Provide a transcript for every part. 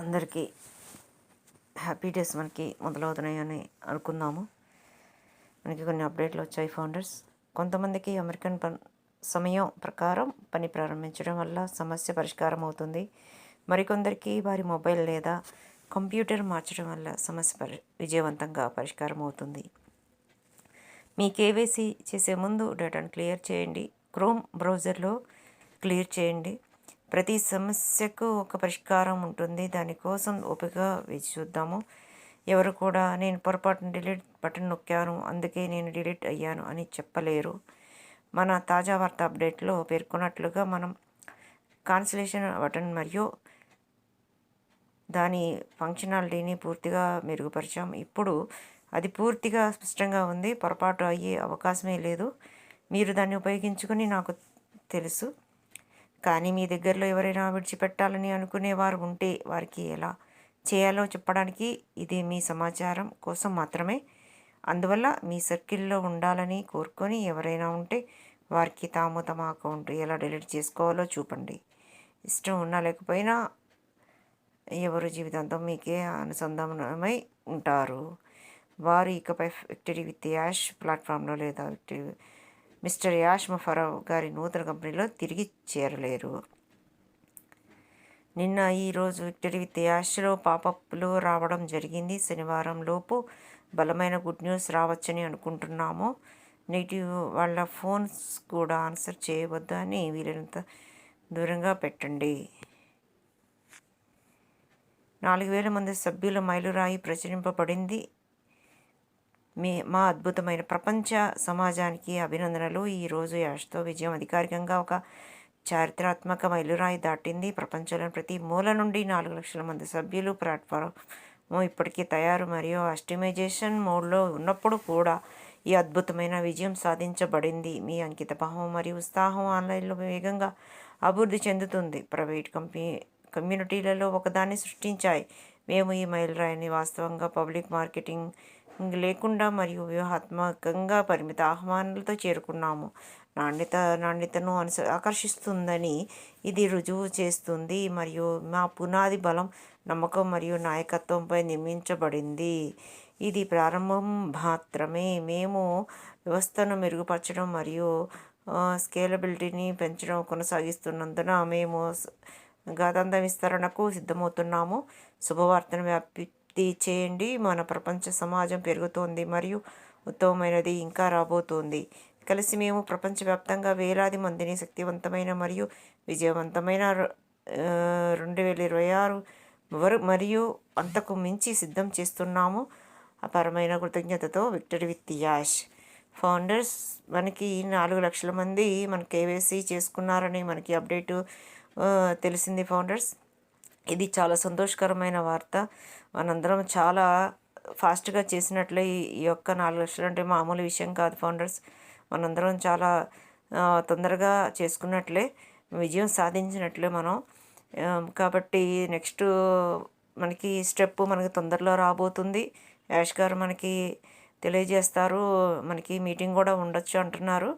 అందరికీ happy days మనకి మొదలవుతున్నాయని అనుకుందాము. మనకి కొన్ని అప్డేట్లు వచ్చాయి ఫౌండర్స్. కొంతమందికి అమెరికన్ సమయం ప్రకారం పని ప్రారంభించడం వల్ల సమస్య పరిష్కారం అవుతుంది. మరికొందరికి వారి మొబైల్ లేదా కంప్యూటర్ మార్చడం వల్ల సమస్య విజయవంతంగా పరిష్కారం అవుతుంది. మీ కేవైసీ చేసే ముందు డేటాను క్లియర్ చేయండి. క్రోమ్ బ్రౌజర్లో క్లియర్ చేయండి. ప్రతి సమస్యకు ఒక పరిష్కారం ఉంటుంది. దానికోసం ఓపికగా వేచి చూద్దాము. ఎవరు కూడా నేను పొరపాటున డిలీట్ బటన్ నొక్కాను అందుకే నేను డిలీట్ అయ్యాను అని చెప్పలేరు. మన తాజా వార్త అప్డేట్లో పేర్కొన్నట్లుగా మనం కాన్సలేషన్ బటన్ మరియు దాని ఫంక్షనాలిటీని పూర్తిగా మెరుగుపరిచాం. ఇప్పుడు అది పూర్తిగా స్పష్టంగా ఉంది. పొరపాటు అయ్యే అవకాశమే లేదు. మీరు దాన్ని ఉపయోగించుకుని నాకు తెలుసు. కానీ మీ దగ్గరలో ఎవరైనా విడిచిపెట్టాలని అనుకునేవారు ఉంటే వారికి ఎలా చేయాలో చెప్పడానికి ఇది మీ సమాచారం కోసం మాత్రమే. అందువల్ల మీ సర్కిల్లో ఉండాలని కోరుకొని ఎవరైనా ఉంటే వారికి తమ అకౌంట్ ఎలా డిలీట్ చేసుకోవాలో చూపండి. ఇష్టం ఉన్నా లేకపోయినా ఎవరు జీవితాంతం మీకే అనుసంధానమై ఉంటారు. వారు ఇకపై విక్టరీ విత్ యాష్ ప్లాట్ఫామ్లో లేదా మిస్టర్ యాష్ మఫరావ్ గారి నూతన కంపెనీలో తిరిగి చేరలేరు. ఈరోజు విక్టరీ విత్ యాష్లో పాపప్లు రావడం జరిగింది. శనివారం లోపు బలమైన గుడ్ న్యూస్ రావచ్చని అనుకుంటున్నాము. నెగిటివ్ వాళ్ళ ఫోన్స్ కూడా ఆన్సర్ చేయవద్దు అని వీలైనంత దూరంగా పెట్టండి. 4,000 మంది సభ్యుల మైలురాయి ప్రచురింపబడింది. మా అద్భుతమైన ప్రపంచ సమాజానికి అభినందనలు. ఈరోజు యాష్తో విజయం అధికారికంగా ఒక చారిత్రాత్మక మైలురాయి దాటింది. ప్రపంచంలోని ప్రతి మూల నుండి 4 లక్షల మంది సభ్యులు ప్లాట్ఫామ్ ఇప్పటికీ తయారు మరియు ఆప్టిమైజేషన్ మోడ్లో ఉన్నప్పుడు కూడా ఈ అద్భుతమైన విజయం సాధించబడింది. మీ అంకితభావం మరియు ఉత్సాహం ఆన్లైన్లో వేగంగా అభివృద్ధి చెందుతుంది. ప్రైవేట్ కమ్యూనిటీలలో ఒకదాన్ని సృష్టించాయి. మేము ఈ మైలురాయిని వాస్తవంగా పబ్లిక్ మార్కెటింగ్ లేకుండా మరియు వ్యూహాత్మకంగా పరిమిత ఆహ్వానాలతో చేరుకున్నాము. నాణ్యతను ఆకర్షిస్తుందని ఇది రుజువు చేస్తుంది మరియు మా పునాది బలం, నమ్మకం మరియు నాయకత్వంపై నిర్మించబడింది. ఇది ప్రారంభం మాత్రమే. మేము వ్యవస్థను మెరుగుపరచడం మరియు స్కేలబిలిటీని పెంచడం కొనసాగిస్తున్నందున మేము గతాంత విస్తరణకు సిద్ధమవుతున్నాము. శుభవార్తను వ్యాప్తి చేయండి. మన ప్రపంచ సమాజం పెరుగుతోంది మరియు ఉత్తమమైనది ఇంకా రాబోతోంది. కలిసి మేము ప్రపంచవ్యాప్తంగా వేలాది మందిని శక్తివంతమైన మరియు విజయవంతమైన 2026 మరియు అంతకు మించి సిద్ధం చేస్తున్నాము. అపారమైన కృతజ్ఞతతో విక్టరీ విత్ యాష్ ఫౌండర్స్. మనకి 4 లక్షల మంది మన కేవైసీ చేసుకున్నారని మనకి అప్డేటు తెలిసింది ఫౌండర్స్. ఇది చాలా సంతోషకరమైన వార్త. మనందరం చాలా ఫాస్ట్గా చేసినట్లే. ఈ యొక్క 4 లక్షలు అంటే మామూలు విషయం కాదు ఫౌండర్స్. మనందరం చాలా తొందరగా చేసుకున్నట్లే, విజయం సాధించినట్లే మనం. కాబట్టి నెక్స్ట్ మనకి స్టెప్ మనకి తొందరలో రాబోతుంది. యాష్ గారు మనకి తెలియజేస్తారు. మనకి మీటింగ్ కూడా ఉండొచ్చు అంటున్నారు.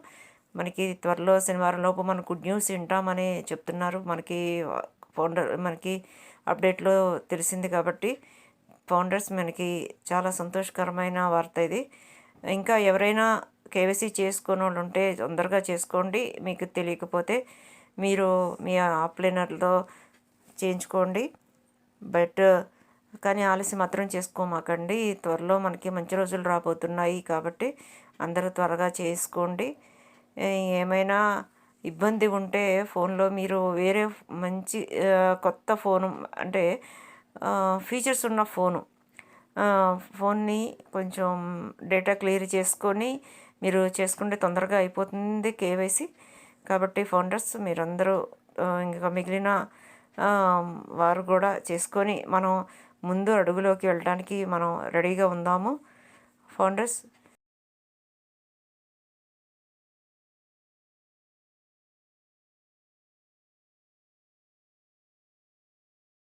మనకి త్వరలో శనివారం లోపు మన గుడ్ న్యూస్ వింటామని చెప్తున్నారు. మనకి అప్డేట్లో తెలిసింది. కాబట్టి ఫౌండర్స్ మనకి చాలా సంతోషకరమైన వార్త ఇది. ఇంకా ఎవరైనా కేవైసీ చేసుకునే వాళ్ళు ఉంటే తొందరగా చేసుకోండి. మీకు తెలియకపోతే మీరు మీ ఆఫ్లైనర్లో చేయించుకోండి. కానీ ఆలస్యం మాత్రం చేసుకోమాకండి. త్వరలో మనకి మంచి రోజులు రాబోతున్నాయి కాబట్టి అందరూ త్వరగా చేసుకోండి. ఏమైనా ఇబ్బంది ఉంటే ఫోన్లో మీరు వేరే మంచి కొత్త ఫోను అంటే ఫీచర్స్ ఉన్న ఫోన్ని కొంచెం డేటా క్లియర్ చేసుకొని మీరు చేసుకుంటే తొందరగా అయిపోతుంది కేవైసీ. కాబట్టి ఫౌండర్స్ మీరందరూ ఇంకా మిగిలిన వారు కూడా చేసుకొని మనం ముందు అడుగులోకి వెళ్ళడానికి మనం రెడీగా ఉందాము ఫౌండర్స్.